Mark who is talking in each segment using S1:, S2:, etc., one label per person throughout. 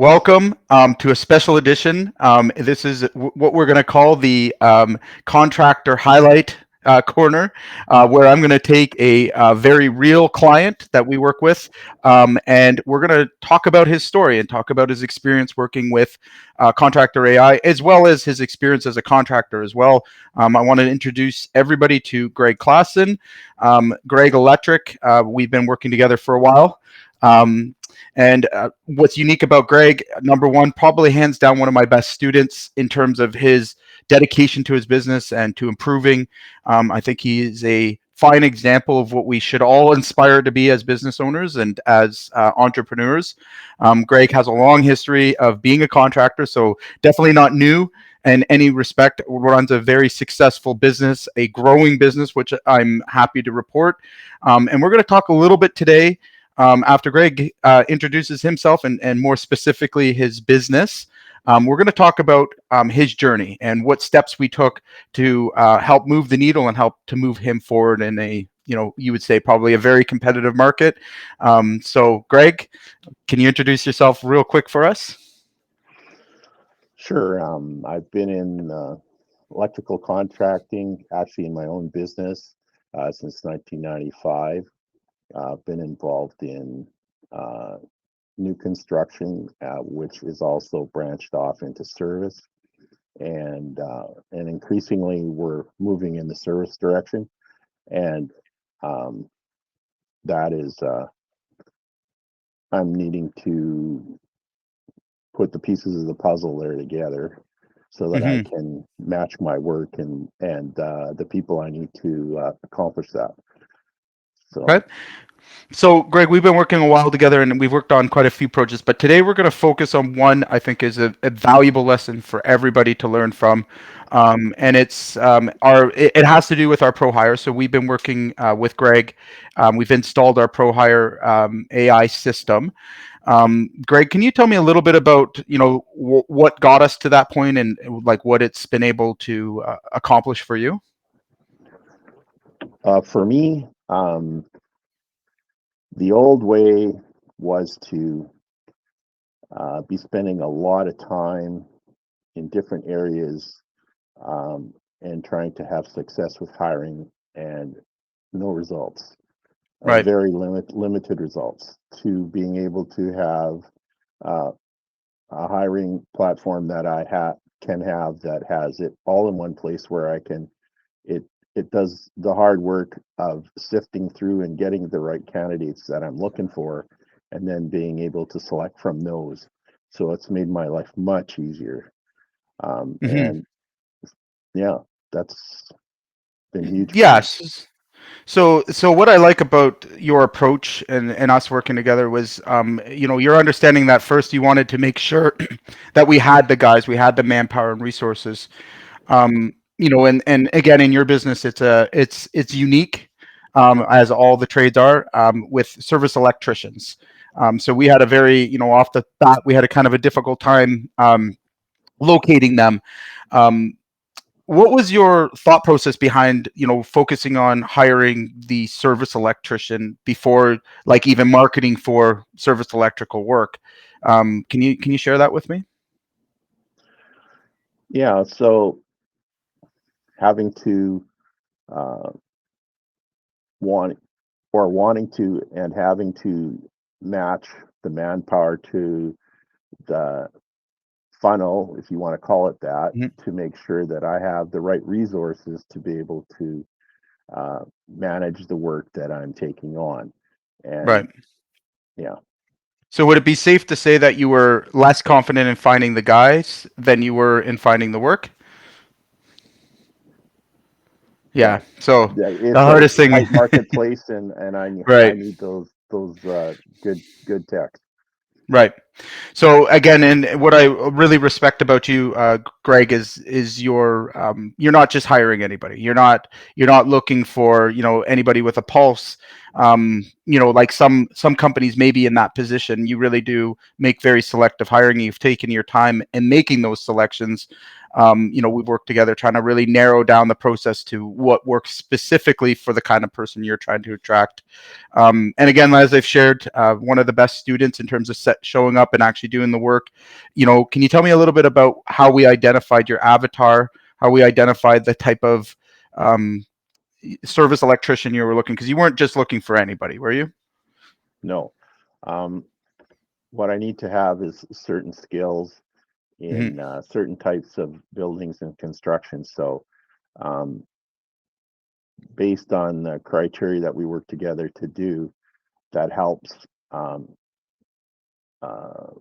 S1: Welcome to a special edition. This is what we're going to call the contractor highlight corner, where I'm going to take a very real client that we work with, and we're going to talk about his story and talk about his experience working with Contractor AI, as well as his experience as a contractor as well. I want to introduce everybody to Gregg Klassen. Gregg Electric, we've been working together for a while. And what's unique about Gregg, number one, probably hands down one of my best students in terms of his dedication to his business and to improving. I think he is a fine example of what we should all aspire to be as business owners and as entrepreneurs. Gregg has a long history of being a contractor, so definitely not new in any respect. Runs a very successful business, a growing business, which I'm happy to report. And we're going to talk a little bit today after Gregg introduces himself and more specifically his business. We're going to talk about his journey and what steps we took to help move the needle and help to move him forward in a, you would say probably a very competitive market. So Gregg, can you introduce yourself real quick for us?
S2: Sure. I've been in electrical contracting, actually in my own business since 1995. I've been involved in new construction, which is also branched off into service, and increasingly we're moving in the service direction, and that is I'm needing to put the pieces of the puzzle there together so that I can match my work and the people I need to accomplish that. So.
S1: Okay. So, Gregg, we've been working a while together and we've worked on quite a few projects, but today we're going to focus on one I think is a valuable lesson for everybody to learn from. And it's it has to do with our Pro Hire. So we've been working with Gregg. We've installed our Pro Hire AI system. Gregg, can you tell me a little bit about, what got us to that point and like what it's been able to accomplish for you?
S2: For me, the old way was to be spending a lot of time in different areas and trying to have success with hiring and no results,
S1: Right.
S2: very limited results, to being able to have a hiring platform that can have that has it all in one place where I can it does the hard work of sifting through and getting the right candidates that I'm looking for, and then being able to select from those. So it's made my life much easier. And yeah, that's been huge for me.
S1: Yes. So what I like about your approach and us working together was, your understanding that first you wanted to make sure that we had the guys, we had the manpower and resources. And again, in your business, it's unique, as all the trades are, with service electricians. So we had a very, off the bat, we had a kind of a difficult time locating them. Um, what was your thought process behind, focusing on hiring the service electrician before like even marketing for service electrical work? Can you share that with me?
S2: Yeah, so having to uh, want or wanting to and having to match the manpower to the funnel, if you want to call it that,
S1: Mhm.
S2: to make sure that I have the right resources to be able to manage the work that I'm taking on.
S1: Right.
S2: And yeah,
S1: So would it be safe to say that you were less confident in finding the guys than you were in finding the work?
S2: yeah,
S1: Yeah. So the
S2: it's
S1: hardest
S2: a
S1: thing,
S2: tight marketplace, and I
S1: right.
S2: need those good techs.
S1: Right. So again, and what I really respect about you, Gregg, is you're not just hiring anybody. You're not looking for anybody with a pulse. Like some companies may be in that position. You really do make very selective hiring. You've taken your time in making those selections. We've worked together trying to really narrow down the process to what works specifically for the kind of person you're trying to attract. And again, as I've shared, one of the best students in terms of showing up and actually doing the work. Can you tell me a little bit about how we identified your avatar, how we identified the type of um, service electrician you were looking? Because you weren't just looking for anybody, were you?
S2: No. Um, what I need to have is certain skills
S1: Hmm.
S2: in certain types of buildings and construction. So, um, based on the criteria that we work together to do, that helps um, uh,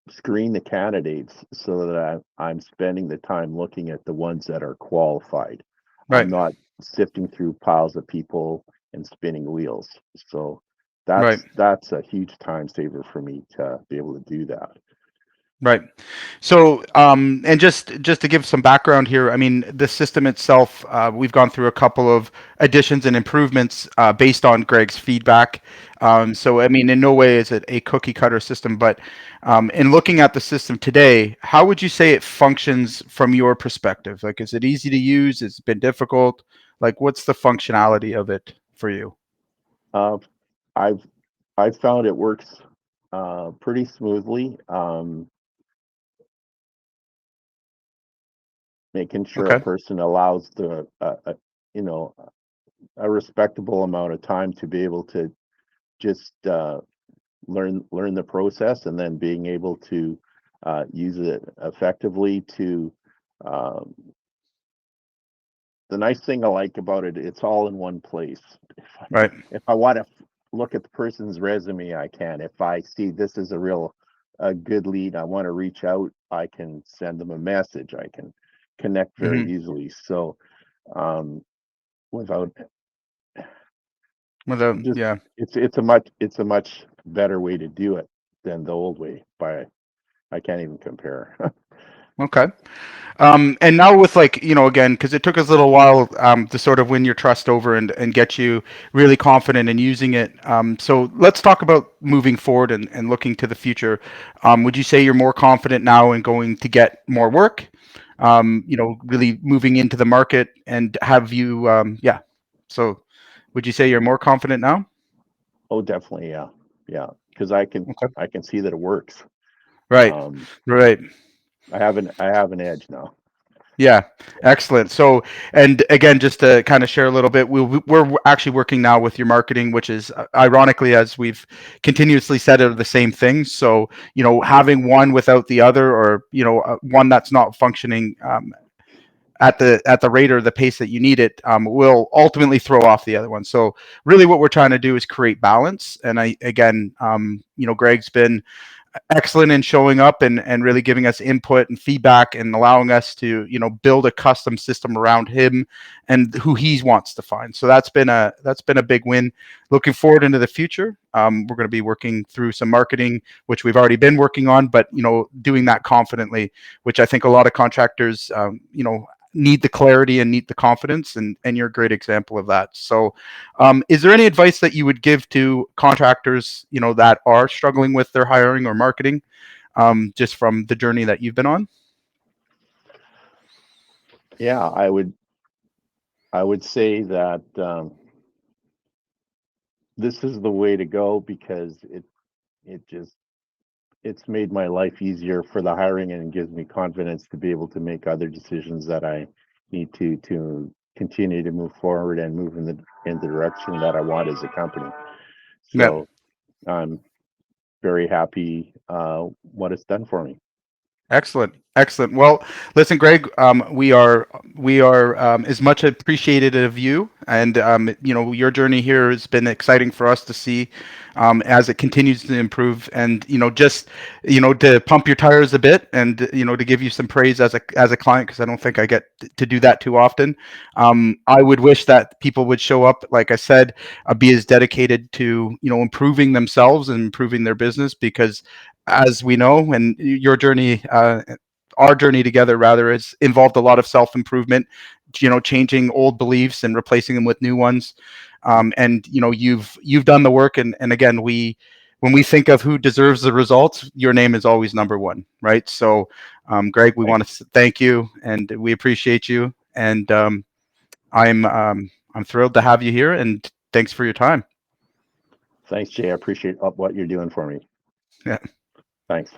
S2: screen the candidates so that I'm spending the time looking at the ones that are qualified. I'm
S1: Right,
S2: not sifting through piles of people and spinning wheels. So
S1: right.
S2: that's a huge time saver for me to be able to do that.
S1: Right. So, and just to give some background here, I mean, the system itself, we've gone through a couple of additions and improvements based on Gregg's feedback. So, I mean, in no way is it a cookie cutter system, but in looking at the system today, how would you say it functions from your perspective? Like, is it easy to use? Has it been difficult? Like, what's the functionality of it for you?
S2: Uh, I've I've found it works pretty smoothly. Making sure a
S1: Okay.
S2: person allows you know a respectable amount of time to be able to just learn the process, and then being able to use it effectively to um, the nice thing I like about it, it's all in one place. If I,
S1: Right.
S2: if I want to look at the person's resume, I can. If I see this is a good lead, I want to reach out, I can send them a message. I can connect very
S1: Hmm.
S2: easily. So um, without
S1: Without,
S2: just
S1: yeah.
S2: it's a much better way to do it than the old way. By I can't even compare.
S1: Okay. And now with like, again, because it took us a little while to sort of win your trust over and get you really confident in using it. So let's talk about moving forward and looking to the future. Would you say you're more confident now in going to get more work? Really moving into the market and have you, yeah. So would you say you're more confident now?
S2: Oh, definitely, yeah, yeah, because
S1: Okay.
S2: I can see that it works.
S1: Right.
S2: Um,
S1: Right.
S2: I have an edge now.
S1: Yeah, excellent. So, and again, just to kind of share a little bit, we're actually working now with your marketing, which is ironically, as we've continuously said, are the same thing. So, having one without the other, or one that's not functioning at the rate or the pace that you need it, will ultimately throw off the other one. So, really, what we're trying to do is create balance. And I again, Gregg's been excellent in showing up and really giving us input and feedback and allowing us to build a custom system around him and who he wants to find. So that's been a big win. Looking forward into the future, we're going to be working through some marketing, which we've already been working on, but doing that confidently, which I think a lot of contractors need the clarity and need the confidence, and you're a great example of that. So is there any advice that you would give to contractors, that are struggling with their hiring or marketing, just from the journey that you've been on?
S2: Yeah, I would say that this is the way to go because it just it's made my life easier for the hiring, and gives me confidence to be able to make other decisions that I need to continue to move forward and move in the direction that I want as a company.
S1: Yeah.
S2: So I'm very happy what it's done for me.
S1: Excellent, excellent. Well, listen, Gregg, we are as much appreciated of you, and your journey here has been exciting for us to see as it continues to improve, and just to pump your tires a bit, and to give you some praise as a client, because I don't think I get to do that too often. I would wish that people would show up, like I said, be as dedicated to improving themselves and improving their business, because as we know, and your journey, our journey together rather, has involved a lot of self improvement. Changing old beliefs and replacing them with new ones. And you've done the work, and again, when we think of who deserves the results, your name is always number one, right? So, Gregg, we want
S2: Thanks.
S1: to thank you, and we appreciate you, and I'm thrilled to have you here, and thanks for your time.
S2: Thanks, Jay. I appreciate what you're doing for me.
S1: Yeah.
S2: Thanks.